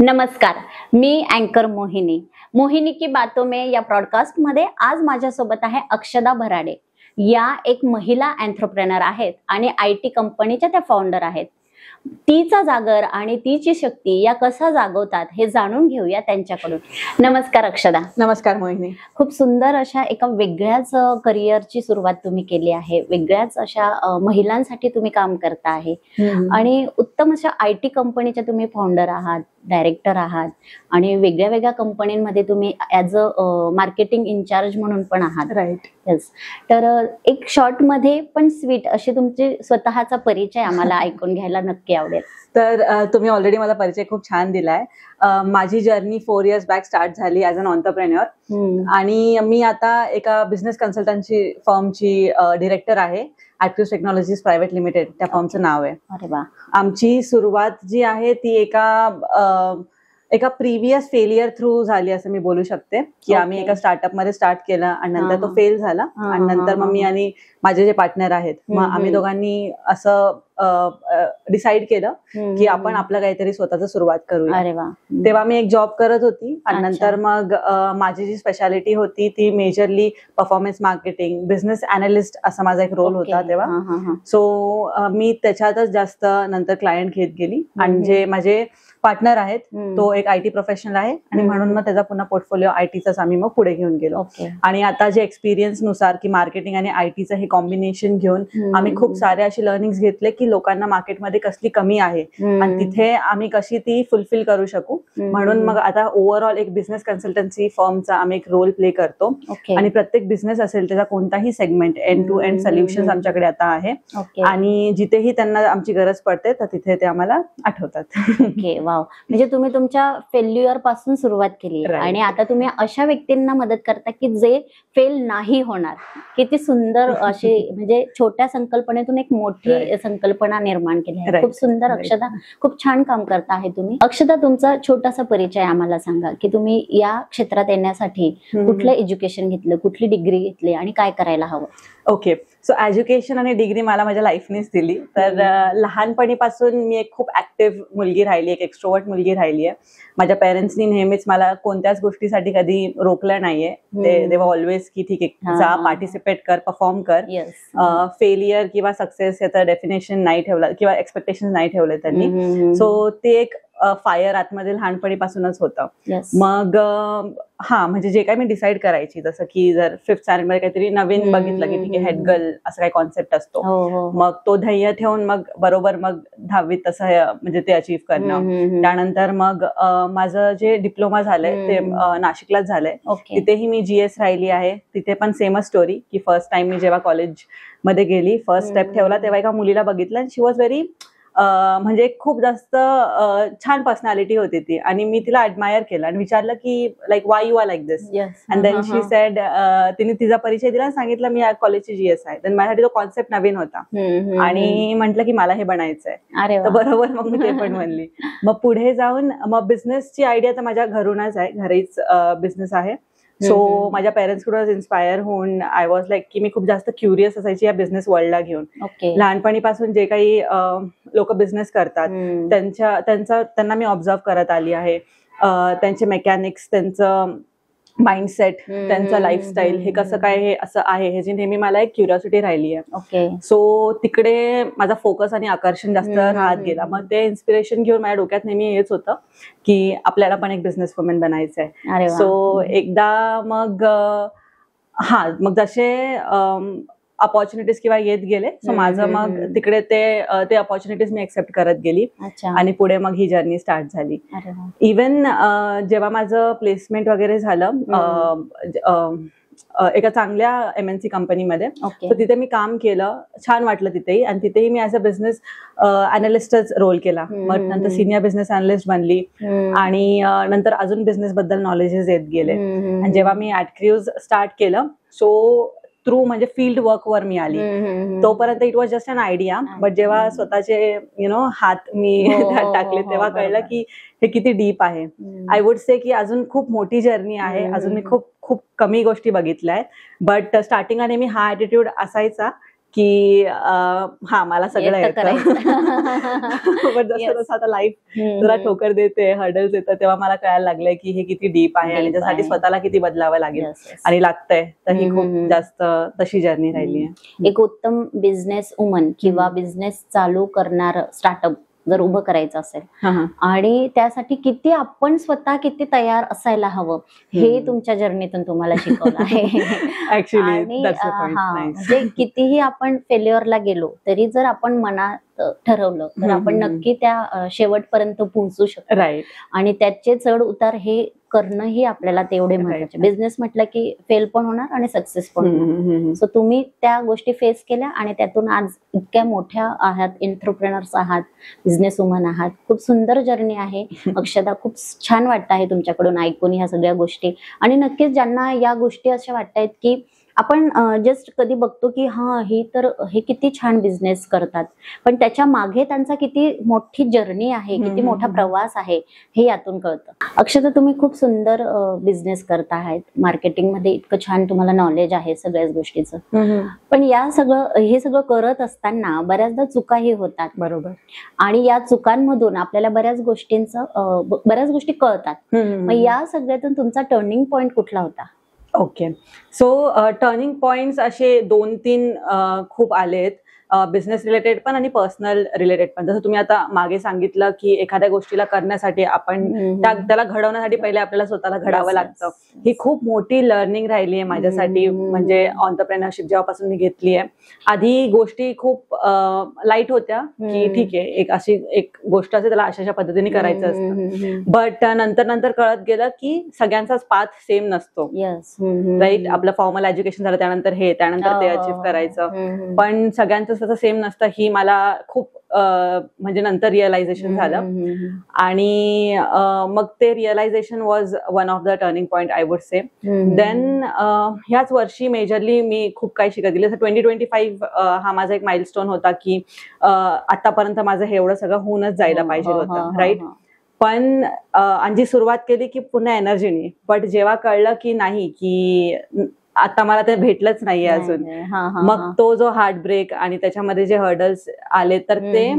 नमस्कार, मी अँकर मोहिनी की बातों में या ब्रॉडकास्ट मध्ये आज माझ्यासोबत आहे अक्षदा भराडे. या एक महिला एंटरप्रेनर आहेत आणि IT कंपनीच्या त्या फाउंडर आहेत. तिचा जागर आणि तिची शक्ती या कसा जागवतात हे जाणून घेऊया त्यांच्याकडून. नमस्कार अक्षदा. नमस्कार मोहिनी. खूप सुंदर अशा एका वेगळ्याच करिअरची सुरुवात तुम्ही केली आहे. वेगळ्याच अशा महिलांसाठी तुम्ही काम करता आहे आणि उत्तम अशा IT कंपनीच्या तुम्ही फाउंडर आहात, डायरेक्टर आहात आणि वेगळ्या वेगळ्या कंपन्यांमध्ये तुम्ही ऍज अ मार्केटिंग इन्चार्ज म्हणून पण आहात. राईट. येस. तर एक शॉर्ट मध्ये पण स्वीट अशी तुमची स्वतःचा परिचय आम्हाला ऐकून घ्यायला नक्की आवडेल. तर तुम्ही ऑलरेडी मला परिचय खूप छान दिलाय. माझी जर्नी 4 years बॅक स्टार्ट झाली ॲज अन ऑन्टरप्रेन्युअर आणि मी आता एका बिझनेस कन्सल्टन्सी फर्मची डिरेक्टर आहे. ऍक्टिव्ह टेक्नॉलॉजीज प्रायव्हेट लिमिटेड त्या फर्मचं नाव आहे. अरे वा. आमची सुरुवात जी आहे ती एका प्रिव्हियस फेलियर थ्रू झाली असं मी बोलू शकते की आम्ही एका स्टार्टअप मध्ये स्टार्ट केलं आणि नंतर तो फेल झाला आणि नंतर मग मी आणि माझे जे पार्टनर आहेत मग आम्ही दोघांनी असं डिसाईड केलं की आपण आपलं काहीतरी स्वतःच सुरुवात करूया. अरे वा. तेव्हा मी एक जॉब करत होती आणि नंतर मग माझी जी स्पेशालिटी होती ती majorly performance marketing, business analyst असा माझा एक रोल होता तेव्हा. सो मी त्याच्यातच जास्त नंतर क्लायंट घेत गेली आणि जे माझे पार्टनर आहेत तो एक IT प्रोफेशनल आहे आणि म्हणून मग त्याचा पुन्हा पोर्टफोलिओ ITचाच आम्ही मग पुढे घेऊन गेलो. आणि आता जे एक्सपिरियन्स नुसार की मार्केटिंग आणि ITचं हे कॉम्बिनेशन घेऊन आम्ही खूप सारे असे लर्निंग्स घेतले की लोकांना मार्केटमध्ये कसली कमी आहे आणि तिथे आम्ही कशी ती फुलफिल करू शकू. म्हणून मग आता ओव्हरऑल एक बिझनेस कन्सल्टन्सी फर्मचा आम्ही एक रोल प्ले करतो आणि प्रत्येक बिझनेस असेल त्याचा कोणताही segment end to end solutions आमच्याकडे आता आहे आणि जिथेही त्यांना आमची गरज पडते तर तिथे ते आम्हाला आठवतात. ओके. वाव. म्हणजे तुम्ही तुमच्या फेल्युअर पासून सुरुवात केली आणि आता तुम्ही अशा व्यक्तींना मदत करता की जे फेल नाही होणार. किती सुंदर अशी म्हणजे छोट्या संकल्पनेतून एक मोठी संकल्पना निर्माण केली आहे. खूप सुंदर अक्षदा. खूप छान काम करता आहे तुम्ही. अक्षदा, तुमचा छोटासा परिचय आम्हाला सांगा की तुम्ही या क्षेत्रात येण्यासाठी कुठलं एज्युकेशन घेतलं, कुठली डिग्री घेतली आणि काय करायला हवं. ओके. सो एज्युकेशन आणि डिग्री मला माझ्या लाईफनेच दिली. तर लहानपणीपासून मी एक खूप ऍक्टिव्ह मुलगी राहिली, एक एक्स्ट्रोवर्ट मुलगी राहिली आहे. माझ्या पेरेंट्सनी नेहमीच मला कोणत्याच गोष्टीसाठी कधी रोखलं नाहीये. ते ऑलवेज की ठीक आहे जा, पार्टिसिपेट कर, परफॉर्म कर. फेलियर किंवा सक्सेस याचं डेफिनेशन नाही ठेवलं किंवा एक्सपेक्टेशन नाही ठेवले त्यांनी. सो ते एक फायर आतमध्ये लहानपणीपासूनच होतं. मग म्हणजे जे काही मी डिसाईड करायची, जसं की जर 5th स्टँडर्ड मध्ये काहीतरी नवीन बघितलं की ठीक आहे हेड गर्ल असं काही कॉन्सेप्ट असतो, मग तो ध्येय ठेवून मग बरोबर मग 10वीत तसं म्हणजे ते अचीव्ह करणं. त्यानंतर मग माझं जे डिप्लोमा झालंय ते नाशिकलाच झालंय. तिथेही मी GS राहिली आहे. तिथे पण सेमच स्टोरी की फर्स्ट टाइम मी जेव्हा कॉलेज मध्ये गेली, फर्स्ट स्टेप ठेवला तेव्हा एका मुलीला बघितलं आणि शी वॉज व्हेरी म्हणजे खूप जास्त छान पर्सनॅलिटी होती ती आणि मी तिला ऍडमायर केलं आणि विचारलं की like why you are like this. And then she said, तिने तिचा परिचय दिला आणि सांगितलं मी या कॉलेजची GS आहे. देन माझ्यासाठी तो कॉन्सेप्ट नवीन होता आणि म्हटलं की मला हे बनायचंय. तर बरोबर मग मी ते पण म्हणली. मग पुढे जाऊन मग बिझनेसची आयडिया तर माझ्या घरूनच आहे, घरीच बिझनेस आहे. सो माझ्या पेरेंट्स कडूनच इन्स्पायर होऊन आय वॉज लाईक की मी खूप जास्त क्युरियस असायची या बिझनेस वर्ल्डला घेऊन. लहानपणीपासून जे काही लोक बिझनेस करतात त्यांना मी ऑब्झर्व करत आली आहे. त्यांचे मेकॅनिक्स, त्यांचं माइंडसेट, त्यांचं लाईफस्टाईल हे कसं काय हे असं आहे ह्याची नेहमी मला एक क्युरिओसिटी राहिली आहे. सो तिकडे माझा फोकस आणि आकर्षण जास्त राहत गेला. मग ते इन्स्पिरेशन घेऊन माझ्या डोक्यात नेहमी हेच होतं की आपल्याला पण एक बिझनेस वुमन बनायचंय. सो एकदा मग मग जसे अपॉर्च्युनिटीज किंवा येत गेले, सो माझं मग तिकडे ते अपॉर्च्युनिटीज मी एक्सेप्ट करत गेली आणि पुढे मग ही जर्नी स्टार्ट झाली. इवन जेव्हा माझं प्लेसमेंट वगैरे झालं एका चांगल्या MNC कंपनीमध्ये, तर तिथे मी काम केलं, छान वाटलं तिथेही. आणि तिथेही मी ऍज अ बिझनेस अनालिस्टच रोल केला. मग नंतर सिनियर बिझनेस अनालिस्ट बनली आणि नंतर अजून बिझनेस बद्दल नॉलेजेस येत गेले. आणि जेव्हा मी ऍटक्रूज स्टार्ट केलं, सो थ्रू म्हणजे फील्ड वर्क वर मी आली. तोपर्यंत it was just an idea, but जेव्हा स्वतःचे हात मी टाकले तेव्हा कळलं की हे किती डीप आहे. आय वुड से की अजून खूप मोठी जर्नी आहे, अजून मी खूप खूप कमी गोष्टी बघितल्या आहेत. बट स्टार्टिंगला नेहमी हा ऍटिट्यूड असायचा की हा मला सगळं येतं येतं. पण जसं Yes. जसं आता लाईफ जरा ठोकर देते, हर्डल्स येतं, तेव्हा मला कळायला लागलंय की हे किती डीप आहे आणि Deep त्यासाठी आहे. स्वतःला किती बदलावं लागेल Yes, yes. आणि लागतंय. तर ही खूप हम्म. जास्त तशी जर्नी राहिली आहे. एक उत्तम बिझनेस वुमन किंवा बिझनेस चालू करणार स्टार्टअप जर उभं करायचं असेल आणि त्यासाठी किती आपण स्वतः किती तयार असायला हवं हे तुमच्या जर्नीतून तुम्हाला शिकवलं आहे. ऍक्च्युली आणि म्हणजे कितीही आपण फेल्युअरला गेलो तरी जर आपण मनात ठरवलं तर आपण नक्की त्या शेवटपर्यंत पोहोचू शकतो. राईट. आणि त्याचे चढ उतार हे करणंही आपल्याला तेवढे महत्वाचे. बिझनेस म्हटलं की फेल पण होणार आणि सक्सेस पण होणार. सो तुम्ही त्या गोष्टी फेस केल्या आणि त्यातून आज इतक्या मोठ्या आहात, एंटरप्रेनर्स आहात, बिझनेस वुमन आहात. खूप सुंदर जर्नी आहे अक्षदा. खूप छान वाटतं आहे तुमच्याकडून ऐकून ह्या सगळ्या गोष्टी. आणि नक्कीच ज्यांना या गोष्टी अशा वाटतायत की आपण जस्ट कधी बघतो की हे किती छान बिझनेस करतात, पण त्याच्या मागे त्यांचा किती मोठी जर्नी आहे, किती मोठा प्रवास आहे हे यातून कळतं. अक्षता, तुम्ही खूप सुंदर बिझनेस करता आहात. मार्केटिंग मध्ये इतकं छान तुम्हाला नॉलेज आहे सगळ्याच गोष्टीचं. पण हे सगळं करत असताना बऱ्याचदा चुकाही होतात. बरोबर. आणि या चुकांमधून आपल्याला बऱ्याच गोष्टी कळतात. मग या सगळ्यातून तुमचा टर्निंग पॉइंट कुठला होता? ओके. सो टर्निंग पॉइंट्स असे 2-3 खूप आलेत. बिझनेस रिलेटेड पण आणि पर्सनल रिलेटेड पण. जसं तुम्ही आता मागे सांगितलं की एखाद्या गोष्टीला करण्यासाठी आपण त्याला घडवण्यासाठी पहिले आपल्याला स्वतःला घडावं लागतं. ही खूप मोठी लर्निंग राहिली आहे माझ्यासाठी. म्हणजे ऑन्टरप्रेनरशिप जेव्हापासून मी घेतली आहे, आधी गोष्टी खूप लाईट होत्या की ठीक आहे, एक गोष्ट असते, त्याला अशा पद्धतीने करायचं असतं. बट नंतर कळत गेलं की सगळ्यांचाच पाथ सेम नसतो. राईट. आपलं फॉर्मल एज्युकेशन झालं, त्यानंतर त्यानंतर ते अचीव्ह करायचं, पण सगळ्यांचं तसं सेम नसतं. ही मला खूप म्हणजे नंतर रिअलायझेशन झालं. आणि मग ते realization was one of the turning point I would say. Then ह्याच वर्षी मेजरली मी खूप काही शिकत गेले. 2025 हा माझा एक माइलस्टोन होता की आतापर्यंत माझं हे एवढं सगळं होऊनच जायला पाहिजे होतं. राईट. पण आणि जी सुरुवात केली की पुन्हा एनर्जीने, बट जेव्हा कळलं की नाही, की आता मला ते भेटलंच नाहीये अजून, मग तो जो हार्ट ब्रेक आणि त्याच्यामध्ये जे हर्डल्स आले, तर ते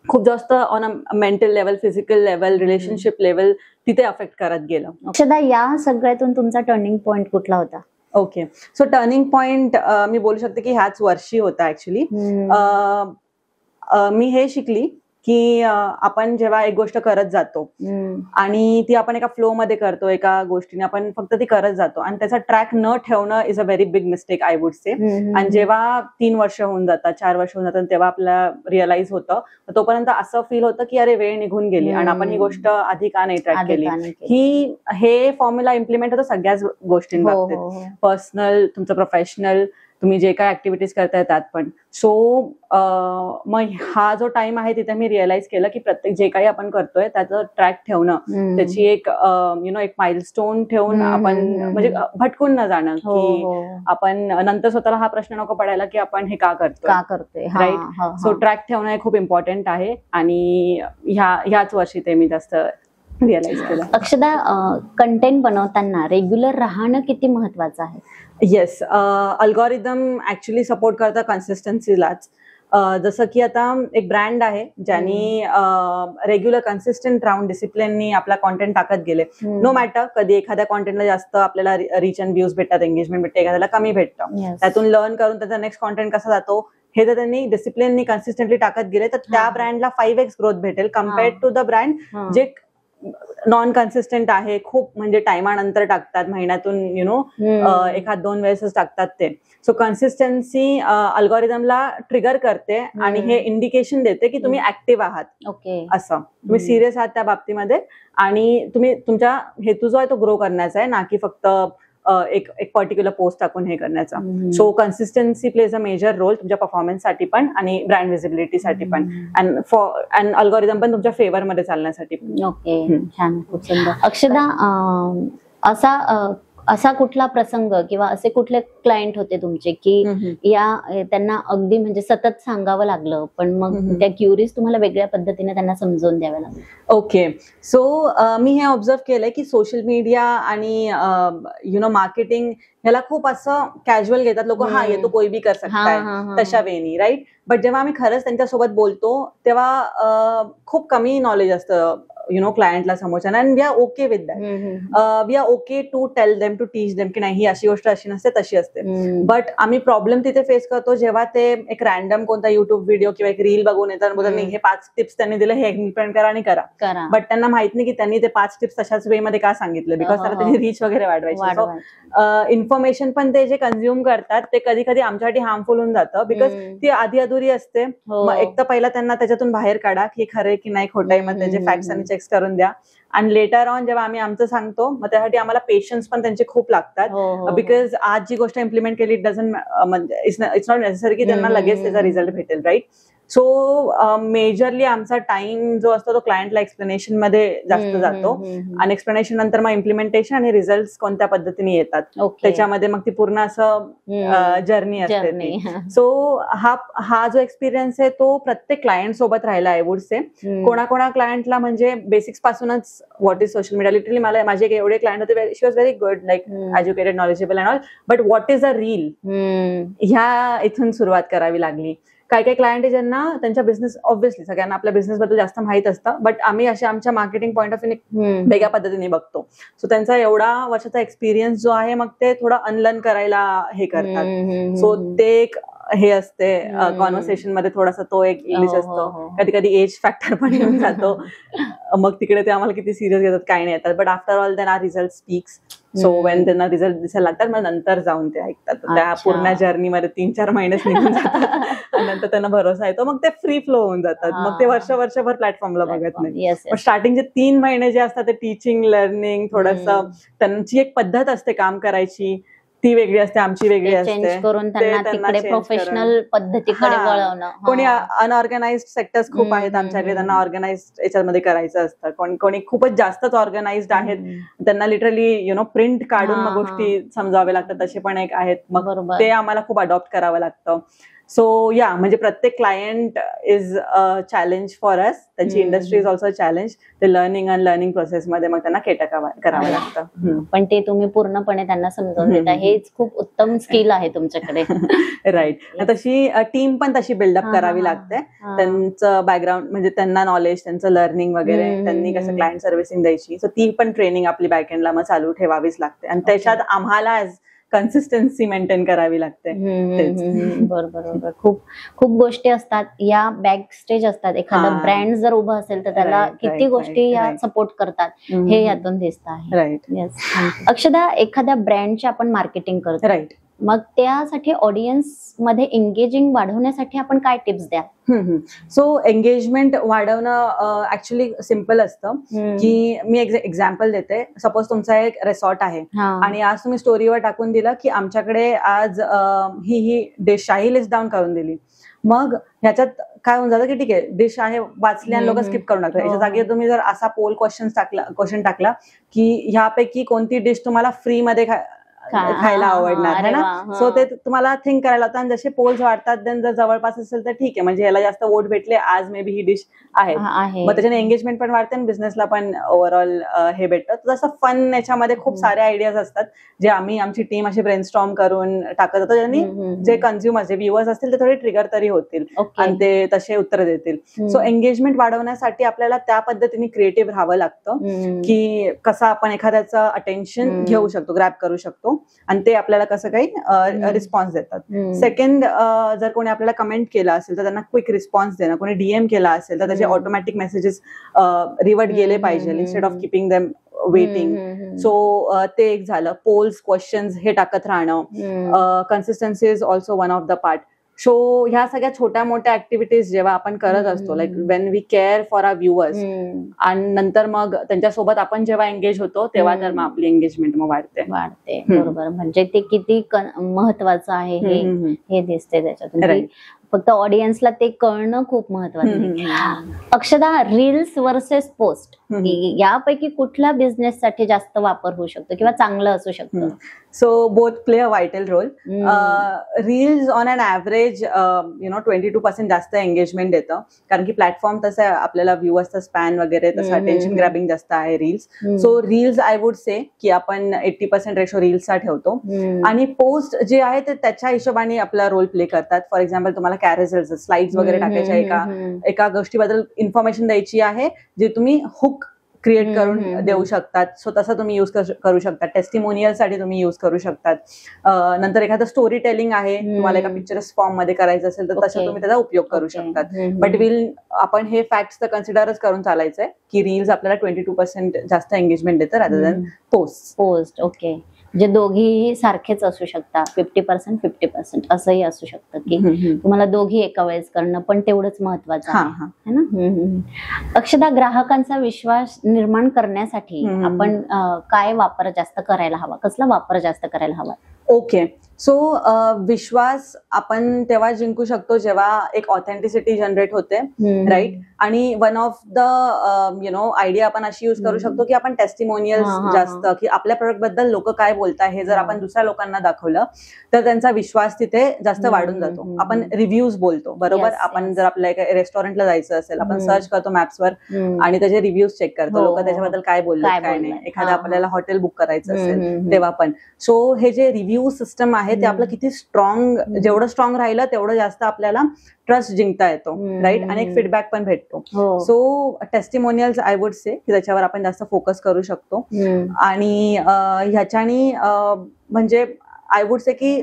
खूप जास्त on a mental level, physical level, relationship level तिथे अफेक्ट करत गेलं. अक्षदा, या सगळ्यातून तुमचा टर्निंग पॉइंट कुठला होता? ओके. सो टर्निंग पॉइंट मी बोलू शकते की ह्याच वर्षी होता ऍक्च्युली. मी हे शिकली की आपण जेव्हा एक गोष्ट करत जातो आणि ती आपण एका फ्लो मध्ये करतो, एका गोष्टीने आपण फक्त ती करत जातो आणि त्याचा ट्रॅक न ठेवणं is a very big mistake I would से. आणि जेव्हा 3 वर्ष होऊन जातात, 4 वर्ष होऊन जातात, तेव्हा आपल्याला रिअलाइज होतं, तोपर्यंत असं फील होतं की अरे वेळ निघून गेली आणि आपण ही गोष्ट आधी का नाही ट्रॅक केली. हे फॉर्म्युला इम्प्लिमेंट होतं सगळ्याच गोष्टींबाबतीत, पर्सनल, तुमचं प्रोफेशनल, तुम्ही जे काय ऍक्टिव्हिटीज करताय त्यात पण. सो मग हा जो टाइम आहे तिथे मी रिअलाइज केलं की प्रत्येक जे काही आपण करतोय त्याचं ट्रॅक ठेवणं, त्याची एक एक माइलस्टोन ठेवून आपण म्हणजे भटकून न जाणं की आपण नंतर स्वतःला हा प्रश्न नको पडायला की आपण हे का करतोय. राईट. सो ट्रॅक ठेवणं हे खूप इम्पॉर्टंट आहे आणि ह्याच वर्षी ते मी जास्त रिअलाइज केलं. अक्षदा, कंटेंट बनवताना रेग्युलर राहणं किती महत्वाचं आहे? येस. अल्गोरिदम ऍक्च्युली सपोर्ट करतं कन्सिस्टन्सीलाच. जसं की आता एक ब्रँड आहे ज्यांनी रेग्युलर कन्सिस्टंट राहून डिसिप्लिननी आपला कॉन्टेंट टाकत गेले. नो मॅटर, कधी एखाद्या कॉन्टेंटला जास्त आपल्याला रिच अँड व्ह्यूज भेटतात, एंगेजमेंट भेटते, एखाद्याला कमी भेटतं. त्यातून लर्न करून त्याचा नेक्स्ट कॉन्टेंट कसा जातो हे जर त्यांनी डिसिप्लिननी कन्सिस्टंटली टाकत गेले तर त्या ब्रँडला 5x ग्रोथ भेटेल कम्पेअर्ड टू द ब्रँड जे नॉन कन्सिस्टंट आहे, खूप म्हणजे टायमानंतर टाकतात, महिन्यातून एखाद 2 वेळेसच टाकतात ते. सो कन्सिस्टन्सी अल्गोरिदमला ट्रिगर करते आणि हे इंडिकेशन देते की तुम्ही ऍक्टिव्ह आहात. असं तुम्ही सिरियस आहात त्या बाबतीमध्ये आणि तुम्ही तुमचा हेतू जो आहे तो ग्रो करण्याचा आहे, ना की फक्त एक पर्टिक्युलर पोस्ट टाकून हे करण्याचा. So consistency plays a major role तुमच्या परफॉर्मन्ससाठी पण आणि ब्रँड विजिबिलिटीसाठी पण अँड अल्गोरिदम पण तुमच्या फेवर मध्ये चालण्यासाठी पण. ओके, छान, खूप सुंदर. अक्षदा, असा कुठला प्रसंग किंवा असे कुठले क्लायंट होते तुमचे की त्यांना अगदी म्हणजे सतत सांगावं लागलं, पण मग त्या क्युरीज तुम्हाला वेगळ्या पद्धतीने त्यांना समजावून द्याव्या लागल्या? ओके, सो मी हे ऑब्झर्व केलंय की सोशल मीडिया आणि मार्केटिंग ह्याला खूप असं कॅज्युअल घेतात लोक. हा, ये तो कोई भी कर सकता है, तशा वेनी, राईट. बट जेव्हा आम्ही खरंच त्यांच्यासोबत बोलतो तेव्हा खूप कमी नॉलेज असतं क्लायंटला समोरच्या, and we are okay with that. We are okay to tell them, to teach them की नाही, ही अशी गोष्ट अशी नसते, तशी असते. बट आम्ही प्रॉब्लेम तिथे फेस करतो जेव्हा ते एक रॅन्डम कोणता युट्यूब व्हिडिओ किंवा एक रील बघून येतात आणि बोलतात नाही, हे 5 टिप्स त्यांनी दिले, हे इम्प्लिमेंट करा आणि करा. बट त्यांना माहित नाही की त्यांनी ते 5 टिप्स तशाच वे मध्ये का सांगितले, बिकॉज त्याला त्याची रीच वगैरे वाढवायची. इन्फॉर्मेशन पण ते जे कन्झ्युम करतात ते कधी कधी आमच्यासाठी हार्मफुल होऊन जातं, बिकॉज ती आधी अधुरी असते. मग एक तर पहिला त्यांना त्याच्यातून बाहेर काढा की खरंय की नाही, खोटंय, मग त्याचे फॅक्ट्स आणि चेक्स करून द्या. आणि लेटर ऑन जेव्हा आम्ही आमचं सांगतो, मग त्यासाठी आम्हाला पेशन्स पण त्यांचे खूप लागतात, बिकॉज आज जी गोष्ट इम्प्लिमेंट केली इट इट्स नॉट नेसेसरी की त्यांना लगेच त्याचा रिझल्ट भेटेल, राईट. सो मेजरली आमचा टाइम जो असतो तो क्लायंटला एक्सप्लेनेशन मध्ये जास्त जातो, आणि एक्सप्लेनेशन नंतर मग इम्प्लिमेंटेशन आणि रिझल्ट कोणत्या पद्धतीने येतात त्याच्यामध्ये मग ती पूर्ण असं जर्नी असते. सो हा जो एक्सपिरियन्स आहे तो प्रत्येक क्लायंट सोबत राहिला आय वुड से. कोणा क्लायंटला म्हणजे बेसिक्स पासूनच what is social media, literally मला माझे एवढे क्लायंट होते, she was very good, like educated, knowledgeable and all, but what is a reel, ह्या इथून सुरुवात करावी लागली. काही काही क्लायंट ज्यांना त्यांच्या बिझनेस, ऑब्व्हियसली सगळ्यांना आपल्या बिझनेस बद्दल जास्त माहित असतं, बट आम्ही अशा आमच्या मार्केटिंग पॉईंट ऑफ व्ह्यू वेगळ्या पद्धतीने बघतो. सो त्यांचा एवढा वर्षाचा एक्सपिरियन्स जो आहे, मग ते थोडं अनलर्न करायला हे करतात. सो ते एक हे असते कॉन्व्हर्सेशन मध्ये थोडासा तो एक इंग्लिश असतो, कधी कधी एज फॅक्टर पण येऊन जातो. मग तिकडे ते आम्हाला किती सिरियस घेतात काय नाही येतात, but after all then our result speaks. So when त्यांना रिझल्ट दिसायला लागतात, मग नंतर जाऊन ते ऐकतात. त्या पूर्ण जर्नीमध्ये 3-4 महिनेच निघून जातात आणि नंतर त्यांना भरोसा येतो, मग ते फ्री फ्लो होऊन जातात. मग ते वर्षभर प्लॅटफॉर्मला बघत नाही. पण स्टार्टिंगचे 3 महिने जे असतात ते टीचिंग, लर्निंग, थोडंसं त्यांची एक पद्धत असते काम करायची, ती वेगळी असते, आमची वेगळी असते. चेंज करून त्यांना प्रोफेशनल पद्धतीकडे वळवणं. कोणी अनऑर्गनाइज्ड सेक्टर्स खूप आहेत आमच्याकडे, त्यांना ऑर्गनाइज्ड याच्यामध्ये करायचं असतं. कोणी खूपच जास्तच ऑर्गनाइज्ड आहेत, त्यांना लिटरली प्रिंट काढून मग गोष्टी समजाव्या लागतात, तसे पण एक आहेत. मग ते आम्हाला खूप अडॉप्ट करावं लागतं. सो म्हणजे प्रत्येक client is a challenge for us. त्यांची इंडस्ट्री इज ऑल्सो चॅलेंज. ते लर्निंग अँड लर्निंग प्रोसेसमध्ये मग त्यांना करावं लागतं. पण ते तुम्ही पूर्णपणे त्यांना समजावून देता, हेच खूप उत्तम स्किल आहे तुमच्याकडे. राईट. तशी टीम पण तशी बिल्डअप करावी लागते. त्यांचं बॅकग्राऊंड म्हणजे त्यांना नॉलेज, त्यांचं लर्निंग वगैरे, त्यांनी कसं क्लायंट सर्व्हिसिंग द्यायची, सो ती पण ट्रेनिंग आपली बॅकएंडला मग चालू ठेवावीच लागते. आणि त्याच्यात आम्हाला कन्सिस्टन्सी मेंटेन करावी लागते. बरोबर. खूप गोष्टी असतात, या बॅक स्टेज असतात. एखादा ब्रँड जर उभं असेल तर त्याला किती गोष्टी या सपोर्ट करतात, हे यातून दिसत आहे. राईट. अक्षदा, एखाद्या ब्रँडची आपण मार्केटिंग करतो, राईट, मग त्यासाठी ऑडियन्स मध्ये एंगेजिंग वाढवण्यासाठी आपण काय टिप्स द्या? सो एंगेजमेंट वाढवणं ऍक्च्युली सिम्पल असतं. की मी एक्झाम्पल देते. सपोज तुमचा एक रिसॉर्ट आहे आणि आज तुम्ही स्टोरीवर टाकून दिलं की आमच्याकडे आज ही डिश आहे, लिस्ट डाऊन करून दिली. मग ह्याच्यात काय होऊन जातं की ठीक आहे, डिश आहे वाचली आणि लोक स्किप करून टाकतात. याच्या जागी तुम्ही जर असा पोल क्वेश्चन टाकला की ह्यापैकी कोणती डिश तुम्हाला फ्री मध्ये खायला आवडणार आहे ना, सो ते तुम्हाला थिंक करायला होतं. आणि जसे पोल्स वाढतात देन जर जवळपास असेल तर ठीक आहे, म्हणजे याला जास्त वोट भेटले, आज मे बी ही डिश आहे, मग त्याच्याने एंगेजमेंट पण वाढते आणि बिझनेसला पण ओव्हरऑल हे भेटतं. तसं फन याच्यामध्ये खूप सारे आयडियाज असतात जे आम्ही आमची टीम अशी ब्रेनस्टॉर्म करून टाकत होतो, ज्यांनी जे कन्झ्युमर्स, जे व्ह्युअर्स असतील ते थोडे ट्रिगर तरी होतील आणि ते तसे उत्तर देतील. सो एंगेजमेंट वाढवण्यासाठी आपल्याला त्या पद्धतीने क्रिएटिव्ह राहावं लागतं की कसं आपण एखाद्याचं अटेन्शन घेऊ शकतो, ग्रॅब करू शकतो, आणि ते आपल्याला कसं काही रिस्पॉन्स देतात. सेकंड, जर कोणी आपल्याला कमेंट केला असेल तर त्यांना क्विक रिस्पॉन्स देणं. कोणी डीएम केला असेल तर त्याचे ऑटोमॅटिक मेसेजेस रिव्हर्ट गेले पाहिजे instead of keeping them waiting. So ते एक झालं. पोल्स, क्वेश्चन्स हे टाकत राहणं. Consistency is also one of the part. So ह्या सगळ्या छोट्या मोठ्या ऍक्टिव्हिटीज जेव्हा आपण करत असतो, like when we care for our viewers, आणि नंतर मग त्यांच्यासोबत आपण जेव्हा एंगेज होतो तेव्हा तर मग आपली एंगेजमेंट मग वाढते. बरोबर. म्हणजे ते किती महत्वाचं आहे हे दिसते त्याच्यातून. फक्त ऑडियन्सला ते कळणं खूप महत्वाचं आहे. अक्षदा, रील्स वर्सेस पोस्ट यापैकी कुठल्या बिझनेस साठी जास्त वापर होऊ शकतो किंवा चांगलं असू शकतं? So both play a vital role. Reels on an average 22% जास्त एंगेजमेंट देतं, कारण की प्लॅटफॉर्म तसं आपल्याला व्ह्यूअर्सचा स्पॅन वगैरे तसं अटेन्शन ग्रॅबिंग जास्त आहे reels. So reels I would say की आपण 80% रेशो रील्सचा ठेवतो, आणि पोस्ट जे आहे ते त्याच्या हिशोबाने आपला रोल प्ले करतात. फॉर एक्झाम्पल तुम्हाला कॅरेसेल्स, स्लाइड्स वगैरे टाकायच्या, एका गोष्टीबद्दल इन्फॉर्मेशन द्यायची आहे जी तुम्ही हुक क्रिएट करून देऊ शकतात. सो तसं तुम्ही युज करू शकता. टेस्टिमोनियल साठी तुम्ही युज करू शकतात. नंतर एखादं स्टोरी टेलिंग आहे, तुम्हाला एका पिक्चरस फॉर्म मध्ये करायचं असेल तर तसं तुम्ही त्याचा उपयोग करू शकतात. बट आपण हे फॅक्ट्स तर कन्सिडरच करून चालायचंय की रील्स आपल्याला 22% जास्त एंगेजमेंट देतं रादर दॅन पोस्ट. ओके. जे दोघीही सारखेच असू शकतात, 50% 50% असंही असू शकतं की तुम्हाला दोघी एका वेळेस करणं पण तेवढंच महत्वाचं आहे ना. अक्षदा, ग्राहकांचा विश्वास निर्माण करण्यासाठी आपण काय वापर जास्त करायला हवा, कसला वापर जास्त करायला हवा? ओके. सो विश्वास आपण तेव्हा जिंकू शकतो जेव्हा एक ऑथेंटिसिटी जनरेट होते, राईट. आणि वन ऑफ द आयडिया आपण अशी युज करू शकतो की आपण टेस्टिमोनियल्स जास्त, की आपल्या प्रोडक्ट बद्दल लोक काय बोलताय हे जर आपण दुसऱ्या लोकांना दाखवलं तर त्यांचा विश्वास तिथे जास्त वाढून जातो. आपण रिव्ह्यूज बोलतो, बरोबर. आपण जर आपल्या एका रेस्टॉरंटला जायचं असेल, आपण सर्च करतो मॅप्सवर आणि त्याचे रिव्ह्यूज चेक करतो, लोक त्याच्याबद्दल काय बोलतात काय नाही. एखादं आपल्याला हॉटेल बुक करायचं असेल तेव्हा पण. सो हे जे रिव्ह्यू सिस्टम आहे ते आपलं किती स्ट्रॉंग, जेवढं स्ट्रॉंग राहिलं तेवढं जास्त आपल्याला ट्रस्ट जिंकता येतो, राईट. आणि एक फीडबॅक पण भेटतो. So testimonials I would say की त्याच्यावर आपण जास्त फोकस करू शकतो. आणि ह्याच्यानी म्हणजे आय वुड से की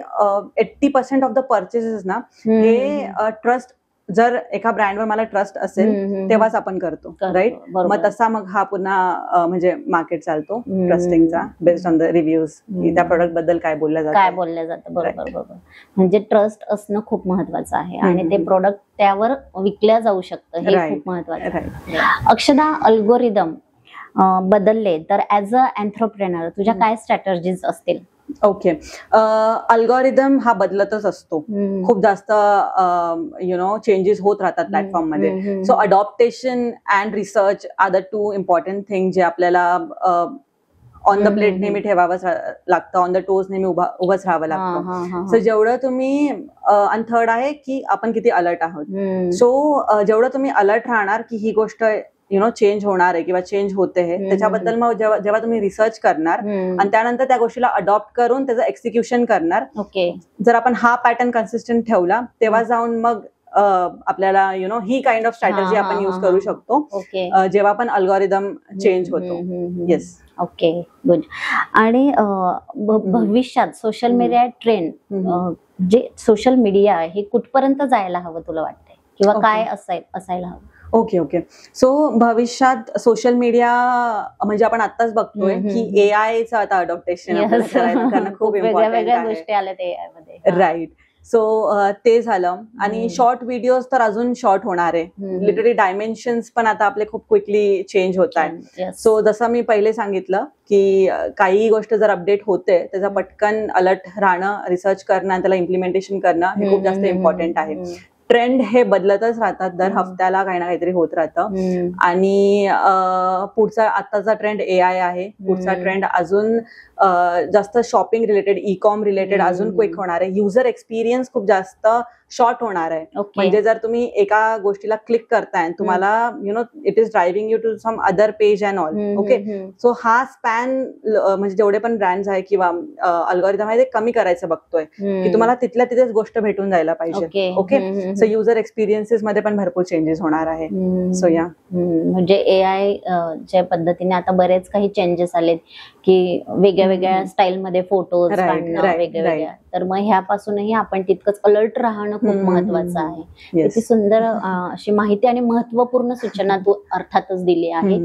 80% ऑफ द परचेसेस ना हे ट्रस्ट, जर एका ब्रँडवर मला ट्रस्ट असेल तेव्हाच आपण करतो, राईट. मग तसा मग हा पुन्हा म्हणजे मार्केट चालतो ट्रस्टिंगचा, बेस्ड ऑन द रिव्ह्यूज, त्या प्रोडक्ट बद्दल काय बोललं जातं. बरोबर. म्हणजे ट्रस्ट असणं खूप महत्वाचं आहे आणि ते प्रोडक्ट त्यावर विकल्या जाऊ शकतं, हे खूप महत्वाचं आहे. अक्षदा, अल्गोरिदम बदलले तर ऍज अ एंटरप्रेनर तुझ्या काय स्ट्रॅटेजीज असतील? ओके. अल्गोरिदम हा बदलतच असतो, खूप जास्त चेंजेस होत राहतात प्लॅटफॉर्म मध्ये. So adoptation and research are the two important thing जे आपल्याला ऑन द प्लेट नेहमी ठेवावंच लागतं, ऑन द टोज नेहमी उभंच राहावं लागतं. सो जेवढं तुम्ही, आणि थर्ड आहे की आपण किती अलर्ट आहोत. सो जेवढं तुम्ही अलर्ट राहणार की ही गोष्ट चेंज होणार आहे किंवा चेंज होते हे, त्याच्याबद्दल मग जेव्हा तुम्ही रिसर्च करणार आणि त्यानंतर त्या गोष्टीला अडॉप्ट करून त्याचं एक्झिक्युशन करणार, जर आपण हा पॅटर्न कन्सिस्टंट ठेवला तेव्हा जाऊन मग आपल्याला ही काइंड ऑफ स्ट्रॅटेजी आपण युज करू शकतो जेव्हा पण अल्गोरिदम चेंज होतो. येस. Okay, good. आणि भविष्यात सोशल मीडिया ट्रेंड, जे सोशल मीडिया आहे हे कुठपर्यंत जायला हवं तुला वाटतंय, किंवा काय असायला हवं? ओके. सो भविष्यात सोशल मीडिया म्हणजे आपण आताच बघतोय की एआयचं आता अडॉप्टेशन करणं खूप वेगळ्या गोष्टी आल्या एआय मध्ये, राईट. सो ते झालं. आणि शॉर्ट व्हिडिओज तर अजून शॉर्ट होणार आहे. लिटरली डायमेन्शन्स पण आता आपले खूप क्विकली चेंज होत आहेत. सो जसं मी पहिले सांगितलं की काही गोष्ट जर अपडेट होते त्याचा पटकन अलर्ट राहणं, रिसर्च करणं आणि त्याला इम्प्लिमेंटेशन करणं हे खूप जास्त इम्पॉर्टंट आहे. ट्रेंड हे बदलतच राहतात, दर हफ्त्याला काही ना काहीतरी होत राहतं. आणि पुढचा आत्ताचा ट्रेंड एआय आहे, पुढचा ट्रेंड अजून जास्त shopping related, e com related अजून क्विक होणार आहे. युजर एक्सपिरियन्स खूप जास्त शॉर्ट होणार आहे. म्हणजे जर तुम्ही एका गोष्टीला क्लिक करताय तुम्हाला it is driving you to some other page and all. Okay. So हा स्पॅन म्हणजे जेवढे पण ब्रँड्स आहे किंवा अल्गोरिदम आहे ते कमी करायचं बघतोय की तुम्हाला तिथल्या तिथेच गोष्ट भेटून जायला पाहिजे. ओके. सो युजर एक्सपिरियन्सेस मध्ये पण भरपूर चेंजेस होणार आहे. सो या म्हणजे एआय च्या पद्धतीने आता बरेच काही चेंजेस आलेत की वेगळ्या स्टाईल मध्ये फोटोज काढणं वेगवेगळ्या, तर मग ह्यापासूनही आपण तितकंच अलर्ट राहणं खूप महत्वाचं आहे. किती सुंदर अशी माहिती आणि महत्वपूर्ण सूचना तू अर्थातच दिली आहे.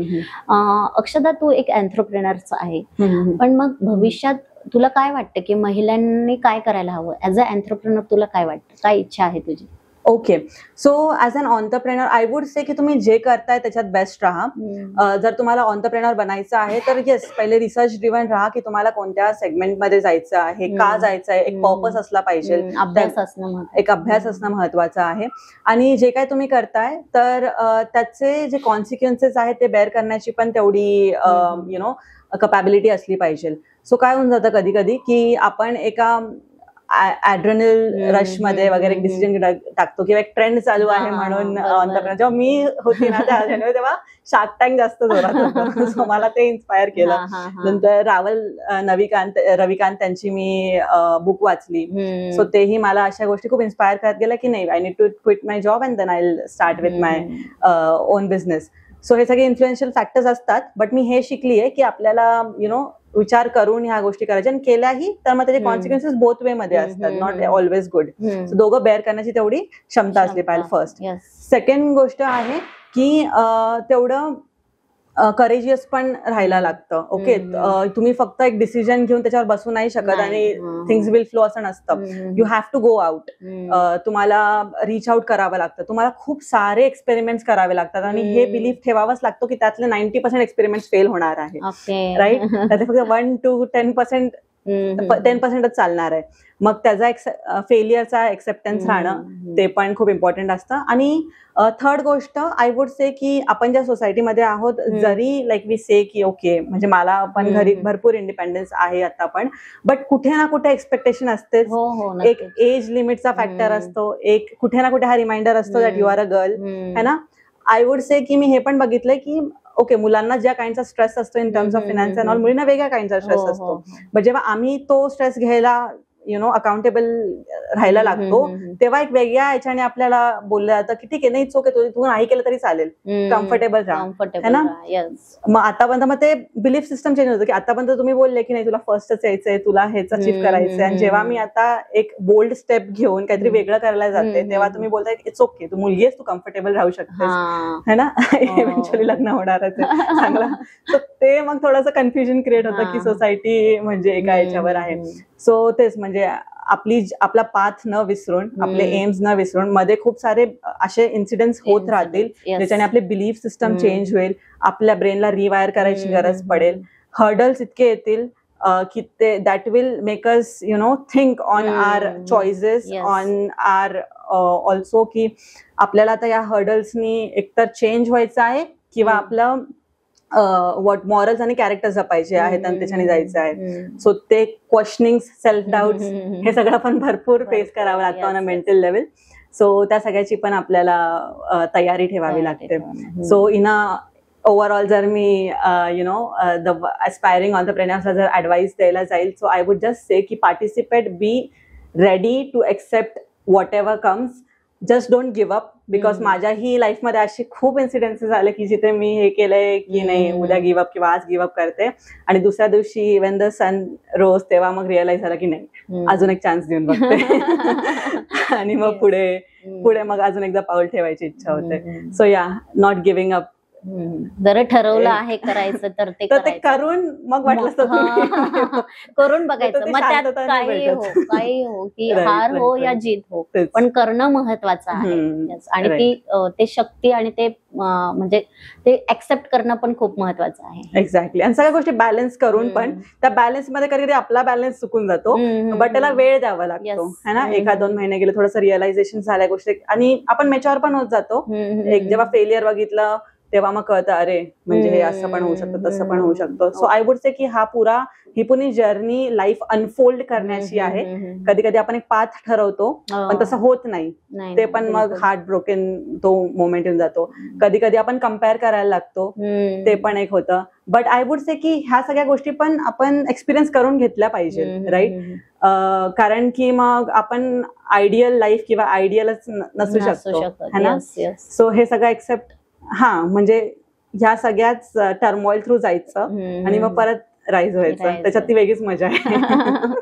अक्षदा, तू एक एंटरप्रेनर्स आहे, पण मग भविष्यात तुला काय वाटतं की महिलांनी काय करायला हवं ऍज अ एंटरप्रेनर? तुला काय वाटतं, काय इच्छा आहे तुझी? Okay, so as an entrepreneur I would say की तुम्ही जे करताय त्याच्यात बेस्ट राहा. जर तुम्हाला ऑन्टरप्रेनर बनायचं आहे तर येस, पहिले रिसर्च ड्रिव्हन राहा की तुम्हाला कोणत्या सेगमेंटमध्ये जायचं आहे, का जायचं आहे, एक पर्पस असला पाहिजे, एक अभ्यास असणं महत्वाचं आहे. आणि जे काय तुम्ही करताय तर त्याचे जे कॉन्सिक्वेन्सेस आहेत ते बेअर करण्याची पण तेवढी कपॅबिलिटी असली पाहिजे. सो काय होऊन जातं कधी कधी की आपण एका ॲड्रेनल रश मध्ये वगैरे डिसिजन टाकतो किंवा एक ट्रेंड चालू आहे म्हणून जेव्हा मी होती ना तेव्हा शार्क टँक जास्त जोरात होतं. सो मला ते इन्स्पायर केलं. नंतर रविकांत त्यांची मी बुक वाचली. सो तेही मला अशा गोष्टी खूप इन्स्पायर करत गेल्या की नाही, I need to quit my job and then I will start with my own business. So हे सगळे इन्फ्लुएन्शियल फॅक्टर्स असतात. बट मी हे शिकली आहे की आपल्याला विचार करून ह्या गोष्टी करायच्या आणि केल्याही तर मग त्याचे कॉन्सिक्वेन्सेस बोथ वे मध्ये असतात, नॉट ऑलवेज गुड. सो दोघं बेअर करण्याची तेवढी क्षमता असली पाहिजे फर्स्ट. सेकंड गोष्ट आहे की तेवढं करेजियस पण राहायला लागतं. ओके, तुम्ही फक्त एक डिसिजन घेऊन त्याच्यावर बसू नाही शकत आणि थिंग्स विल फ्लो असं नसतं. You have to go out. तुम्हाला रीच आउट करावं लागतं, तुम्हाला खूप सारे एक्सपेरिमेंट्स करावे लागतात आणि हे बिलीफ ठेवावंच लागतो की त्यातले 90% एक्सपेरिमेंट्स फेल होणार आहे, राईट. त्याचे फक्त 1 to 10% चालणार आहे. मग त्याचा फेलियरचा एक्सेप्टन्स राहणं ते पण खूप इम्पॉर्टंट असतं. आणि थर्ड गोष्ट आय वुड से की आपण ज्या सोसायटीमध्ये आहोत, जरी लाईक वी से की ओके म्हणजे मला पण घरी भरपूर इंडिपेंडन्स आहे आता पण, बट कुठे ना कुठे एक्सपेक्टेशन असतेच. एक एज लिमिटचा फॅक्टर असतो, एक कुठे ना कुठे हा रिमाइंडर असतो that you are a girl, है ना. आय वुड से की मी हे पण बघितलंय की ओके, मुलांना ज्या काइंडचा स्ट्रेस असतो in terms of finance and all, मुलींना वेगळ्या काइंडचा स्ट्रेस असतो. बट जेव्हा आम्ही तो स्ट्रेस घ्यायला अकाउंटेबल राहायला लागतो तेव्हा एक वेगळ्या याच्याने आपल्याला बोललं जातं की ठीक आहे, नाही चोके तू नाही केलं तरी चालेल, कम्फर्टेबल राहा, है ना. मग आतापर्यंत मग ते बिलीफ सिस्टम चेंज होतं की आतापर्यंत तुम्ही बोलले की नाही तुला फर्स्टच यायचंय, तुला हेच अचीव्ह करायचंय, आणि जेव्हा मी आता एक बोल्ड स्टेप घेऊन काहीतरी वेगळं करायला जाते तेव्हा तुम्ही बोलताय इट्स ओके, तू मुलगी आहेस, तू कम्फर्टेबल राहू शकतेस, है ना. इव्हेंच्युअली लग्न होणारच आहे चांगला. तर ते मग थोडंसं कन्फ्युजन क्रिएट होतं की सोसायटी म्हणजे एका याच्यावर आहे. सो तेच म्हणजे आपला पाथ न विसरून, आपले एम्स न विसरून, मध्ये खूप सारे असे इन्सिडेंट्स होत राहतील ज्याच्याने आपले बिलीफ सिस्टम चेंज होईल, आपल्या ब्रेनला रिवायर करायची गरज पडेल, हर्डल्स इतके येतील की ते that will make us think on our choices, on our also की आपल्याला आता या हर्डल्सनी एकतर चेंज व्हायचं आहे किंवा आपलं व्हॉट मॉरल्स आणि कॅरेक्टर जपायचे आहेत आणि त्याच्याने जायचं आहे. सो ते क्वेश्चनिंग, सेल्फ डाऊट हे सगळं पण भरपूर फेस करावं लागतं on a mental level. So त्या सगळ्याची पण आपल्याला तयारी ठेवावी लागते. सो इन अ ओव्हरऑल जर मी द एस्पायरिंग ऑन्टरप्रेन्योर्सला जर ऍडवाइस द्यायला जाईल, so I would just say की participate, be ready to accept whatever comes, just don't give up. Because माझ्याही लाईफमध्ये असे खूप इन्सिडेन्सेस आले की जिथे मी हे केलंय की नाही उद्या गिव्ह अप किंवा आज गिव्ह अप करते, आणि दुसऱ्या दिवशी वेन द सन रोज तेव्हा मग रिअलाइज झालं की नाही अजून एक चान्स देऊन बघते आणि मग पुढे मग अजून एकदा पाऊल ठेवायची इच्छा होते. सो या, नॉट गिव्हिंग अप. जर ठरवलं आहे करायचं तर ते करून मग वाटलं करून बघायचं. मग त्यात काही हो की हार हो या जीत हो, पण करणं महत्वाचं आहे. आणि ते शक्ती आणि ते म्हणजे ते ऍक्सेप्ट करणं पण खूप महत्वाचं आहे. एक्झॅक्टली. आणि सगळ्या गोष्टी बॅलन्स करून पण त्या बॅलन्स मध्ये कधी कधी आपला बॅलन्स चुकून जातो, बट त्याला वेळ द्यावा लागतो, है ना. 1-2 महिने गेले, थोडंसं रिअलायझेशन झाल्या गोष्टी आणि आपण मॅच्युअर पण होत जातो. एक जेव्हा फेलियर बघितलं तेव्हा मग कळतं अरे म्हणजे हे असं पण होऊ शकतं, तसं पण होऊ शकतं. सो आय वुड से की ही पुरी जर्नी लाईफ अनफोल्ड करण्याची आहे. कधी कधी आपण एक पाथ ठरवतो पण तसं होत नाही, ते पण मग हार्ट ब्रोकन तो मोमेंट येऊन जातो. कधी कधी आपण कम्पेअर करायला लागतो, ते पण एक होतं. बट आय वुड से की ह्या सगळ्या गोष्टी पण आपण एक्सपिरियन्स करून घेतल्या पाहिजे, राईट. कारण की मग आपण आयडियल लाईफ किंवा आयडियलच नसू शकतो, है ना. सो हे सगळं एक्सेप्ट म्हणजे ह्या सगळ्याच टर्मॉइल थ्रू जायचं आणि मग परत राईज व्हायचं, त्याच्यात ती वेगळीच मजा आहे.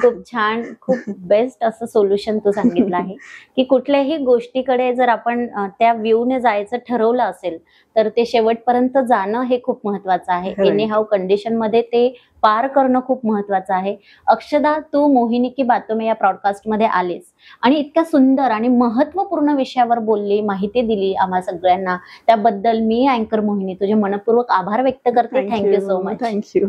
खूप छान, खूप बेस्ट असं सोल्युशन तू सांगितलं आहे की कुठल्याही गोष्टीकडे जर आपण त्या व्ह्यूने जायचं ठरवलं असेल तर ते शेवटपर्यंत जाणं हे खूप महत्वाचं आहे. Right. एनी हाऊ कंडिशन मध्ये ते पार करणं खूप महत्वाचं आहे. अक्षदा, तू मोहिनी की बातों में या ब्रॉडकास्ट मध्ये आलीस आणि इतक्या सुंदर आणि महत्वपूर्ण विषयावर बोलली, माहिती दिली आम्हा सगळ्यांना. त्याबद्दल मी अँकर मोहिनी तुझे मनपूर्वक आभार व्यक्त करते. Thank you so much. थँक्यू.